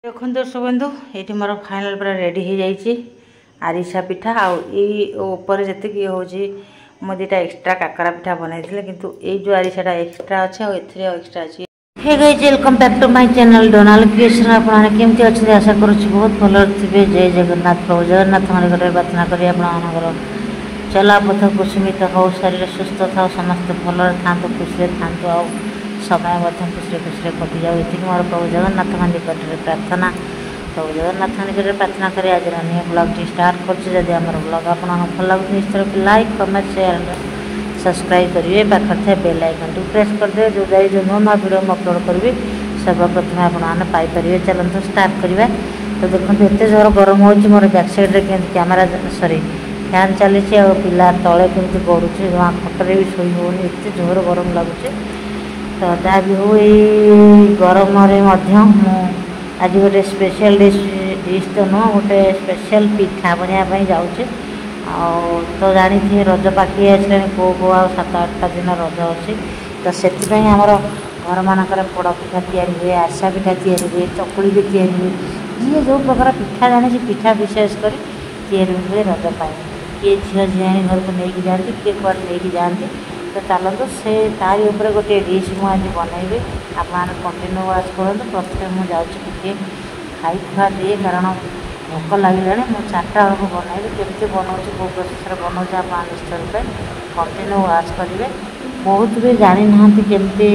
देखो दर्शक बंधु ये मोर फाइनाल पूरा रेडी हो जाइए आरिसा पिठा आपर जी हूँ मुझे दुटा एक्सट्रा काकरा पिठा बनई किंतु ये जो आरिसाटा एक्सट्रा अच्छे एक्सट्रा अच्छी। Hey guys welcome back to my channel Donald creation. आपने केमती अच्छे आशा करुच्ची बहुत भल थे। जय जगन्नाथ प्रभु जगन्नाथ निकट प्रार्थना करी आपंकर चला पथ कुसुमित हो शरीर सुस्थ था समस्त भल था खुशी था समय खुशी खुशी कटि जाऊ ये मोर प्रभु जगन्नाथ निकट प्रार्थना। प्रभु जगन्नाथ निकट प्रार्थना करी आज न्यू ब्लॉग टी स्टार्ट कर ब्लॉग आप भल लगे निश्चित लाइक कमेंट शेयर सब्सक्राइब करेंगे पाखे बेल आइकन प्रेस करदे जो जो नुआ नुआ वीडियो अपलोड करी सर्वप्रथम आपरे। चलते स्टार्ट करवा। तो देखो एत जोर गरम हो मोर बैक साइड के कैमेरा सॉरी फैन चली पिला तले केमती गड़ुचे वहाँ खटरे भी शोई होनी एत जोर गरम लगुच। तो जहाँ भी हो गरम आज गोटे स्पेशल डिश तो नुह गोटे स्पेशल पिठा बनायापाई जाऊँचे। तो जानी थी रज पाखी आसला को आ 7-8 दिन रज अच्छी तो से आमर घर मानक पोड़ पिठा तैयारी हुए आरसा पिठा तैयारी हुए चकुली भी तैयारी हुए जी जो प्रकार पिठा जानी पिठा विशेषकर तैयारी हुए रज पाए किए झील झीआणी घर को लेकिन जाती किए कुआड़ लेकिन जाती। तो चलते से तारी उपर गोटे डिश मुझे बनइबी आप कंटिन्यू वाच करूँ। प्रथम मुझे जाऊँगी खाई खुआ दिए कारण भोक लगे मुझे 4टा बेलू बनइबी केमती बनाऊँ कौ प्रोसेस बनाऊँ आप निश्चय रूपे कंटिन्यू वाच करेंगे। बहुत भी जानी ना केमती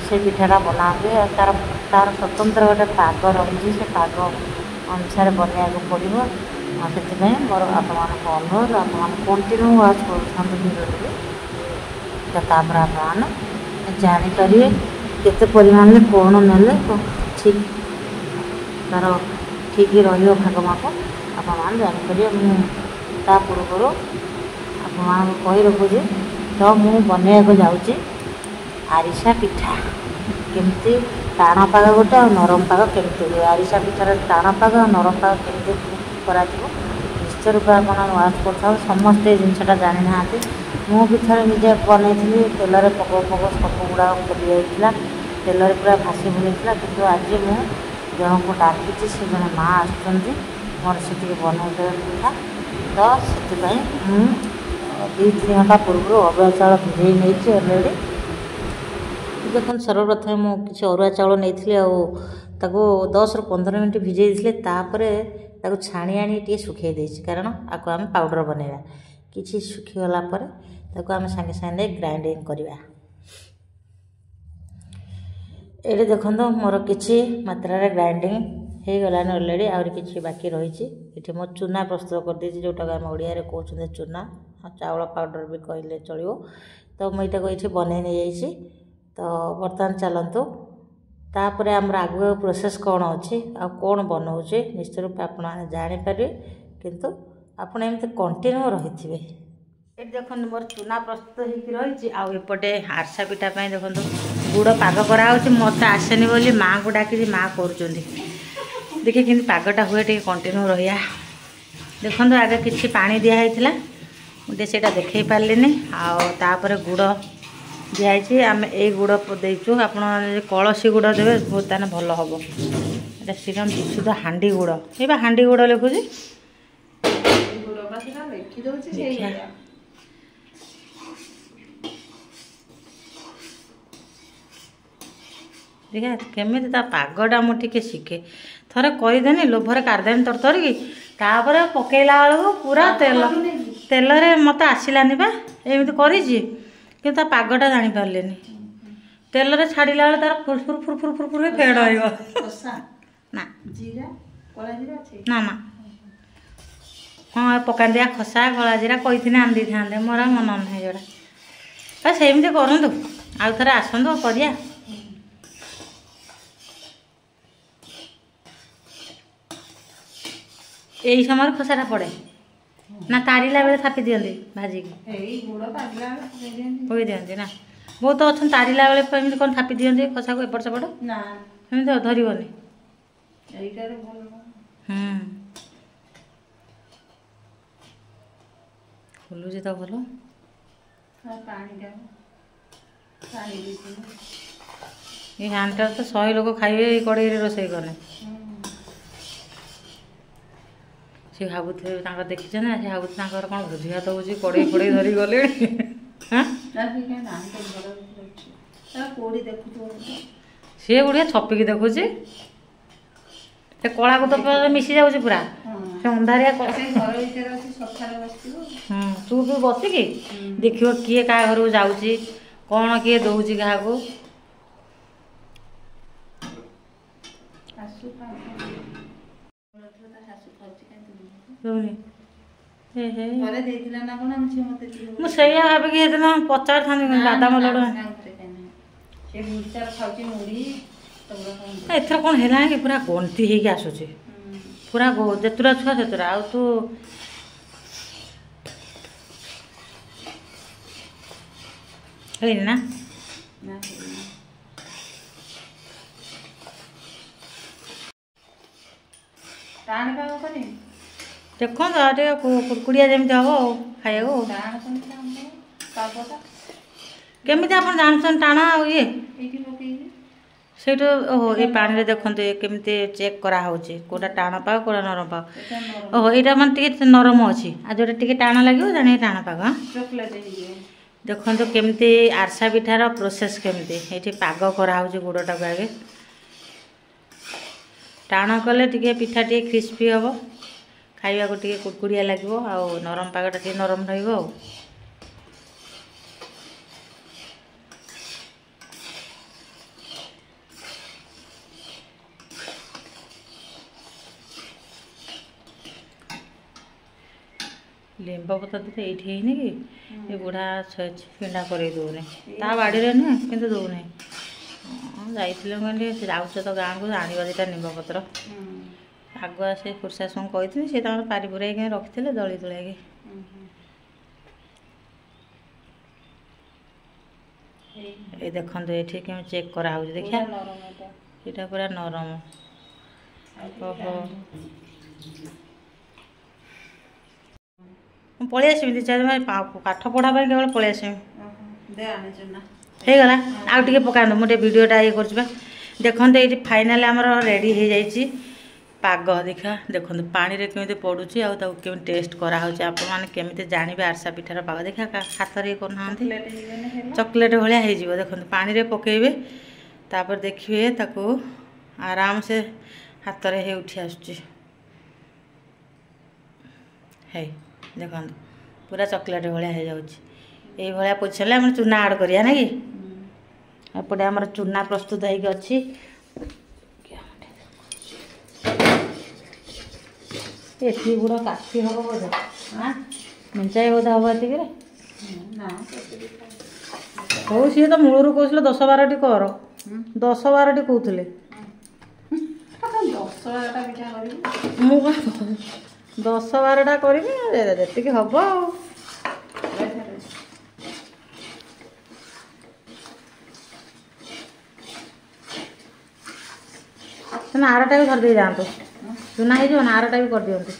से पिठाटा बनाते तार तार स्वतंत्र गोटे पाग रही से पाग अनुसार बनवा पड़ो से मोर आप अनुरोध आप कंटिन्यू वाच कर तापर आप जापर केते परिमाण में कौन ने ठीक तार ठीक रही भाग माप आप जापर मुझा पूर्व आप रखुचे। तो मु बनवाक जाऊँगी आरिसा पिठा केमती टाण पाग गोटे और नरम पाग केमती हुए आरिसा पिठार टाण पाग और नरम पाग केमती करा निश्चय रूप आप वाच कर समस्ते जिनसा जानी ना मु भी थे निजे बनई तेल पक पक सब गुड़ा खोली जाता तेल पूरा भासी भूलता कि आज मु जन को डाकी से जन माँ आसुँच मोर से बनाते पिठा। तो से 2-3 घंटा पूर्व अरुआ चाउल भिजई नहीं अलरेडी। देखो सर्वप्रथम मुझे अरुआ चाउल नहीं 10-15 मिनट भिजई तापर छाणी आनी सुखे देछि कारण आपको आम पाउडर बनवा किसी सुखीगला आम सागे सागे ग्राइंडिंग करवा। ये देखो मोर किसी मात्रा ग्राइंडिंग हो गलान अलरेडी आउरी किसी बाकी रही ये मो चूना प्रस्तुत कर देछि जोटा आम ओडिया रे कहते चूना चाउल पाउडर भी कहले चलो। तो मुझे ये बन नहीं तो बर्तमान चलतु तापर आमर आगु प्रोसेस कौन अच्छी आ कौन बनाऊे निश्चित रूप आप जापर किंतु आपड़ एमती कंटिन्यू रही थे। ये देखो मोर चूना प्रस्तुत हो रही आउपटे आरसा पिठा देखो गुड़ पाग कराऊँ मत आसेनी बोली माँ को डाकी माँ कर देखिए कि पागटा हुए टे कंटिन्यू रहा। देखो आगे किसी पानी दिखाई मुझे से देखे पारे आपर गुड़ दिखाई आम ये गुड़ देचु आप कलसी गुड़ देवे बहुत ताने भल हम ये श्रीराम विशुद्ध हांडी गुड़ ये हांडी गुड़ लिखुची देखा केमी पागटा मुझे शिखे थरे करदेनी लोभर करदेनी तरतर कि पकईला बेलू पूरा तेल तेल मत आसलानी बा एमती कर पागटा जापारे तेल छाड़ा बेले तार फुरफुर फुरफुर फुरफुर फेड़ ना ना ना हाँ पका दिया खसा गला जीरा कही आनी था मोर मन ना जोड़ा सेमती करूँ आउ थे आसतु करिया। यही समय खसाटा पड़े ना तारिला बेले थापी दिखती भाजिक हो दिखती ना बहुत अच्छा तारिला बेले कौन थापी दिखती खसा को एपट सेपट एमती धरबनी खोलुची तो भल ये हांडा तो 100 लोग खाइए कड़े रोषे कले ସେ ଭାବୁଥିବେ ତାଙ୍କର ଦେଖିଛ ନା ସେ ଭାବୁଥିବେ ତାଙ୍କର କ'ଣ ଭୋଜି ଭାତ ହେଉଛି କଡ଼େଇ ଫଡ଼େଇ ଧରି ଗଲେଣି। ସିଏ ଗୁଡ଼ିଏ ଛପିକି ଦେଖୁଛି ସେ କଳାକୁ ତ ମିଶି ଯାଉଛି ପୁରା ସେ ଅନ୍ଧାରିଆ ଚୁପ୍ ବସିକି ଦେଖିବ କିଏ କାହା ଘରକୁ ଯାଉଛି କ'ଣ କିଏ ଦଉଛି କାହାକୁ। ମୁଁ ସେଇଆ ଭାବିକି ସେଦିନ ପଚାରିଥାନ୍ତି ବାଦାମ ଲଡ଼ୁ ଏଥର କ'ଣ ହେଲାଣି କି ପୁରା ଗଣ୍ଠି ହେଇକି ଆସୁଛି ପୁରା ଯେତୁରା ଛୁଆ ସେତୁରା ଆଉ ତୁ ହେଇନି ନା ଦେଖନ୍ତୁ ଆଉ ଟିକେ କୁଡ଼କୁଡ଼ିଆ ଯେମିତି ହବ ଆଉ ଖାଇବାକୁ। କେମିତି ଆପଣ ଜାଣୁଛନ୍ତି ଟାଣ ଆଉ ଇଏ ସେଇଠୁ ଓହୋ ଏ ପାଣିରେ ଦେଖନ୍ତୁ କେମିତି ଚେକ୍ କରାହେଉଛି କେଉଁଟା ଟାଣ ପାଗ କେଉଁଟା ନରମ ପାଗ। ଓହୋ ଏଇଟା ମାନେ ଟିକେ ନରମ ଅଛି ଆଉ ଯେଉଁଟା ଟିକେ ଟାଣ ଲାଗିବ ଜାଣିବେ ଟାଣ ପାଗ। ଦେଖନ୍ତୁ କେମିତି ଆରିସା ପିଠାର ପ୍ରୋସେସ୍ କେମିତି ଏଇଠି ପାଗ କରାହେଉଛି ଗୁଡ଼ଟାକୁ ଆଗେ ଟାଣ କଲେ ଟିକେ ପିଠା ଟିକେ କ୍ରିସ୍ପି ହେବ ଖାଇବାକୁ ଟିକେ କୁଡ଼କୁଡ଼ିଆ ଲାଗିବ ଆଉ ନରମ ପାଗଟା ଟିକେ ନରମ ରହିବ ଆଉ। ଲିମ୍ବ ପତ୍ର ତ ଏଇଠି ହେଇନି କି ଏ ବୁଢ଼ା ଫିଣ୍ଡା କରେଇ ଦେଉନି ତା ବାଡ଼ିରେ ନୁହେଁ କିନ୍ତୁ ଦେଉନି। ଯାଇଥିଲେ କହିଲି ସେ ଯାଉଛ ତ ଗାଁକୁ ଆଣିବା ଦୁଇଟା ନିମ୍ବ ପତ୍ର ଆଗୁଆ ସେ ଖୁର୍ଶାଶୁଙ୍କୁ କହିଥିଲି ସେ ତାଙ୍କର ପାରିପୁରାଇକି ରଖିଥିଲେ ଦଳି ଦୁଳାଇକି। ଏ ଦେଖନ୍ତୁ ଏଠି କେମିତି ଚେକ୍ କରାହେଉଛି ଦେଖିଆ ଏଇଟା ପୁରା ନରମ। ଓହୋ ମୁଁ ପଳେଇ ଆସିବି 2-4 ଦିନ ପାଠ ପଢ଼ା ପାଇଁ କେବଳ ପଳେଇ ଆସିବି। ହେଇଗଲା ଆଉ ଟିକେ ପକାନ୍ତୁ ମୁଁ ଟିକେ ଭିଡ଼ିଓଟା ଇଏ କରୁଛି ବା। ଦେଖନ୍ତୁ ଏଇଠି ଫାଇନାଲ୍ ଆମର ରେଡ଼ି ହେଇଯାଇଛି ପାଗ ଦେଖିବା ଦେଖନ୍ତୁ ପାଣିରେ କେମିତି ପଡ଼ୁଛି ଆଉ ତାକୁ କେମିତି ଟେଷ୍ଟ କରାହେଉଛି ଆପଣମାନେ କେମିତି ଜାଣିବେ ଆରିସା ପିଠାର ପାଗ ଦେଖିବା ହାତରେ ଇଏ କରୁନାହାନ୍ତି ଚକୋଲେଟ୍ ଭଳିଆ ହେଇଯିବ। ଦେଖନ୍ତୁ ପାଣିରେ ପକାଇବେ ତାପରେ ଦେଖିବେ ତାକୁ ଆରାମସେ ହାତରେ ହେଇ ଉଠି ଆସୁଛି ହେଇ ଦେଖନ୍ତୁ ପୁରା ଚକୋଲେଟ୍ ଭଳିଆ ହେଇଯାଉଛି। ଏଇଭଳିଆ ପୋଛିଲେ ଆମେ ଚୁନା ଆଡ଼୍ କରିବା ନା କି ଏପଟେ ଆମର ଚୁନା ପ୍ରସ୍ତୁତ ହେଇକି ଅଛି। ଏତିକି ଗୁଡ଼ କାଠି ହେବ ବୋଧେ ମେଞ୍ଚାଏ ବୋଧେ ହେବ ଏତିକିରେ ହଉ ସିଏ ତ ମୂଳରୁ କହୁଥିଲେ 10-12ଟି କର 10-12ଟି କହୁଥିଲେ ମୁଁ 10-12ଟା କରିବି ଯେତିକି ହବ ଆଉ। ନା ଆରଟା ବି ଧରିଦେଇ ଯାଆନ୍ତୁ ଚୁନା ହେଇଯିବ ନା ଆରଟା ବି କରିଦିଅନ୍ତୁ।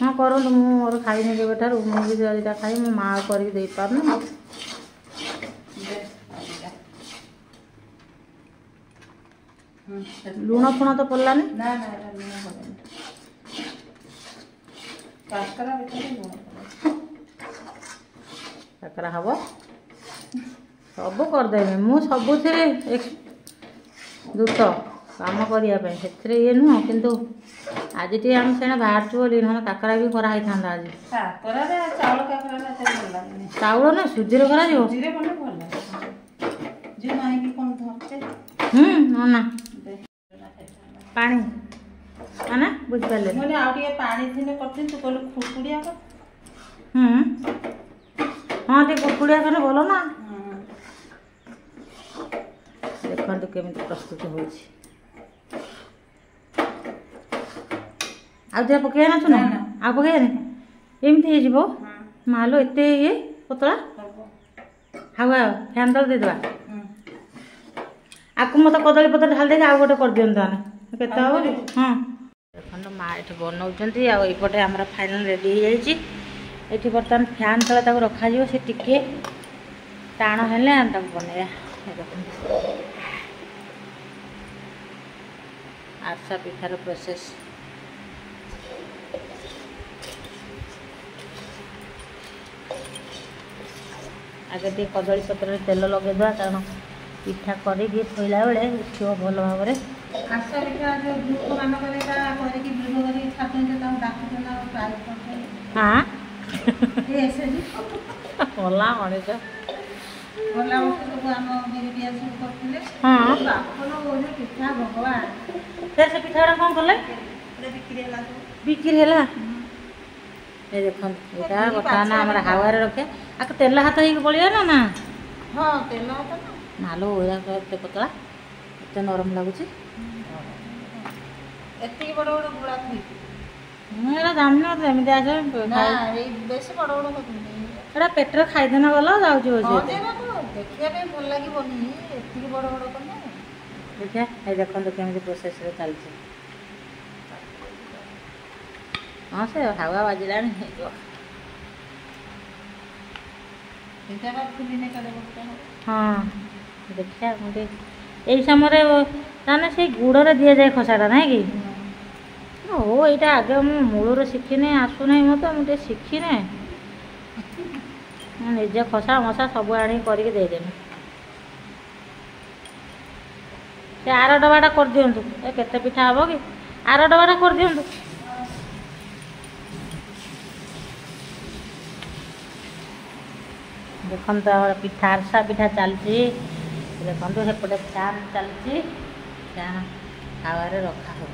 ହଁ କରନ୍ତୁ ମୁଁ ମୋର ଖାଇନି କେବେଠାରୁ ମୁଁ ବି ଦିଟା ଖାଇ ମୋ ମା କରିକି ଦେଇପାରୁନି। ଲୁଣ ଫୁଣ ତ ପଡ଼ିଲାନି କାକରା ହବ ସବୁ କରିଦେବି ମୁଁ ସବୁଥିରେ ଦୁଷ୍ଟ କାମ କରିବା ପାଇଁ ସେଥିରେ ଇଏ ନୁହଁ କିନ୍ତୁ ଆଜି ଟିକେ ଆମେ ସେଣା ବାହାରୁଛୁ ବୋଲି ନହେଲେ କାକରା ବି କରାହେଇଥାନ୍ତା ଆଜି। ଚାଉଳ ନା ସୁଜିରେ କରାଯିବ ନା ପାଣି ନା ବୁଝିପାରିଲେ ଆଉ ଟିକେ ପାଣି ଥିଲେ କରିଥିଲି ତୁ କହିଲୁ କୁକୁଡ଼ିଆ ହଁ ଟିକେ କୁକୁଡ଼ିଆ କଲେ ଭଲ ନା। ଦେଖନ୍ତୁ କେମିତି ପ୍ରସ୍ତୁତ ହେଉଛି ଆଉ ଯାହା ପକେଇବା ନା ଶୁଣ ଆଉ ପକେଇବାନି ଏମିତି ହେଇଯିବ ମାଲୋ ଏତେ ଇଏ ପତଳା ହାୱା ଫ୍ୟାନ୍ ତଳେ ଦେଇଦେବା ଆକୁ ମତେ କଦଳୀ ପତ୍ର ଢାଳି ଦେଇକି ଆଉ ଗୋଟେ କରିଦିଅନ୍ତୁ ଆମେ କେତେ ହବ ହଁ ଦେଖନ୍ତୁ ମା ଏଠି ବନଉଛନ୍ତି ଆଉ ଏଇପଟେ ଆମର ଫାଇନାଲ୍ ରେଡ଼ି ହେଇଯାଇଛି। ଏଠି ବର୍ତ୍ତମାନ ଫ୍ୟାନ୍ ତଳେ ତାକୁ ରଖାଯିବ ସେ ଟିକେ ଟାଣ ହେଲେ ଆମେ ତାକୁ ବନେଇବା। आरसा पिठार प्रोसेस आगे टे कदली पत्र तेल लगेदा कारण पिठा करके थोला बेले उठो भल भाव आरसा पिठा जो ग्रुप मानक करके भिडियो करके छात्र डाकुना हाँ भला मनीष भला सब आम बिरिया सब करते हाँ पिठा भगवान से पिठा कौन कले बिक्री है देख यहाँ बर्तमान आम हावे रखे आक तेल हाथ हो पड़े ना हाँ तेल हाथ नालो एत पतला एत नरम लगुच एति बड़ बड़ गुड़ा मैं जान एमती आस बेस बड़ बड़ पेटर खाईदेना गला जाऊँ देखिए भल लगे एति बड़ बड़ कले देखिए ये देखते केमी प्रोसेस चलती हाँ से हावा बाजिला हाँ देखिए मुझे यही समय ताने से गुड़ दि जाए खसाटा ना कि हो यहाँ आगे मु मूलर शिखिने आसुना मत मुझे शिखिने निजे खसा मसा सब आनी करके देदेमी से आर डबाटा कर दिंतु केते पिठा हम कि आर डबाटा कर दिंतु देखो पिठा आरसा पिठा चलती देखो सेपटे फैन चलती फैन हावे रखा हो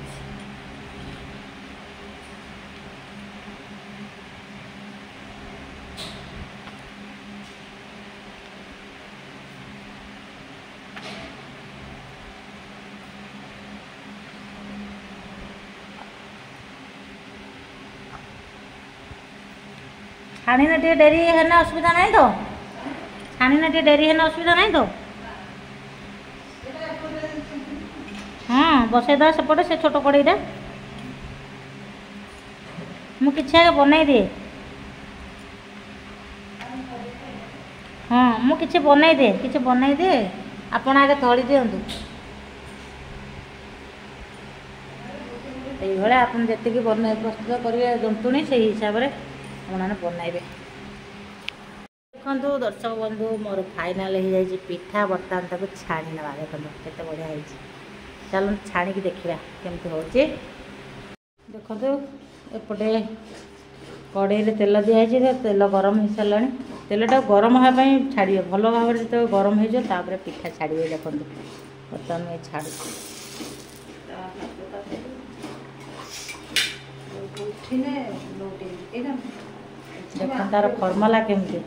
छाणी ना टे डेरी है असुविधा नहीं तो छाणी ना टे डेरी है असुविधा नहीं तो हाँ बसईद सेपटे से छोट कड़ईटा मुझे आगे बनई दिए हाँ मुझे बनई दिए किसी बनई दिए आपण आगे तली दिंतु ये आप जी बन प्रस्तुत करेंगे जंतुणी से हिसाब से आपने बनइबे देखो दर्शक बंधु मोर फाइनाल हो जाए पिठा बर्तमान ताको छाणी ना देखो केते बढ़िया है चलो छाणी की देखा केमती हो देखो एपटे कड़े तेल दिखाई तेल गरम हो सारा तेलटा गरम होगापी छाड़े भल भाव में जो गरम हो पिठा छाड़े देखो बर्तमान ये छाड़ देखो तार फर्मुला केमती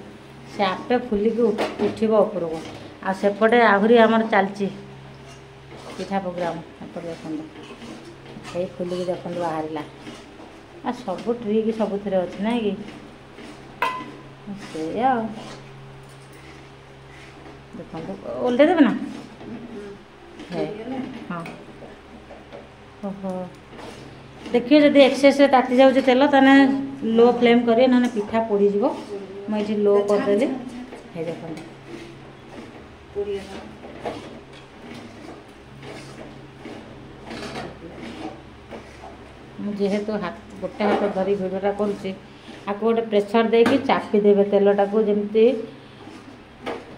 से आपे फुलिक उठब उपरको आ सेपटे आहरी आमर चलची पिठा प्रोग्राम एपटे देखो ये फुलिक देखो बाहर आ सब ट्रिक सब अच्छे ना कि से देखो ओल्टे देवे ना हाँ ओहो देखिए जब एक्सेस ताती जाऊँ तेल ताने लो फ्लेम करें ना पिठा पोड़ीज मुझे लो करदेली है देखो जेहेतु हाथ गोटे हाथ धरी भिडटा करुच्ची आपको गोटे प्रेसर देकी चापी देवे तेलटा को जमी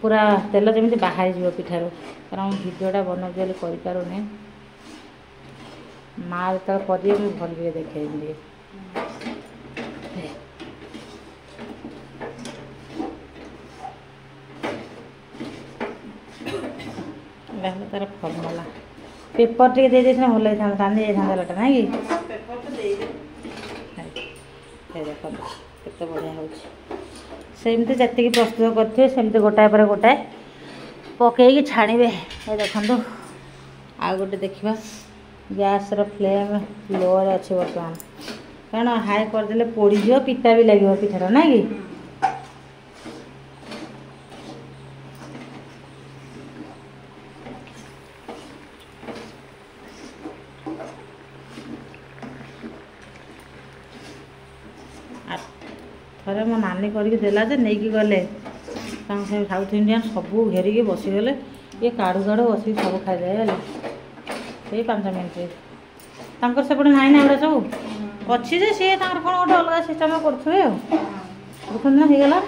पूरा तेल जमी बाहरी जीव पिठार कारण भिडटा बनाऊँ करें माँ जो कर भल देखे तार फर्मुला पेपर टे दे देना भल होता तांदी जाता ना कि देखो केते बढ़िया होमती जी प्रस्तुत करेंगे सेमती गोटाए पर गोटाए पकईकि छाणीबे देखो आ गोटे देखा गैस फ्लेम लो अच्छे बर्तमान कारण हाई करदे पोड़ी पिता भी लगे पिठाटा ना कि थे मो नानी करके देला नहीं गले साउथ इंडियन सब घेरिकी बसीगले ये काड़ू काड़ू बस सब खाईदे ये 5 मिनट ତାଙ୍କର ସେପଟେ ନାହିଁ ନା ଏଗୁଡ଼ା ସବୁ ଅଛି ଯେ ସିଏ ତାଙ୍କର କ'ଣ ଗୋଟେ ଅଲଗା ସିଷ୍ଟମ କରୁଥିବେ ଆଉ ଦେଖନ୍ତୁ ନା ହେଇଗଲା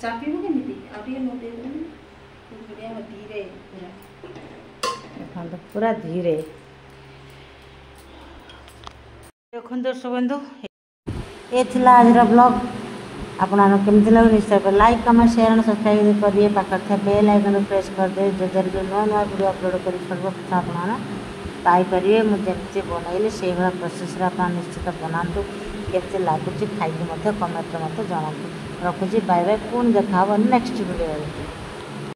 ଚାପିବୁ କେମିତି ଆଉ ଟିକେ ଲୁଟେଇ ଦେବୁ ଧୀରେ ପୁରା ଦେଖନ୍ତୁ ପୁରା ଧୀରେ ଦେଖନ୍ତୁ ଦର୍ଶକ ବନ୍ଧୁ ये थिला आज ब्लॉग आपन केमती लगे निश्चय like comment share and subscribe करिए पाखे बेल आइकन प्रेस कर दे जो जो नुआ नुआ वीडियो अपलोड कर सर्वप्रथम आपन पाइपर मुझे बनइली से भाया प्रोसेस आप निश्चित बनातु केमती लगुच खाई कमेंट मत जनातु रखुची बाय बाय पुणी देखा नेक्स्ट वीडियो।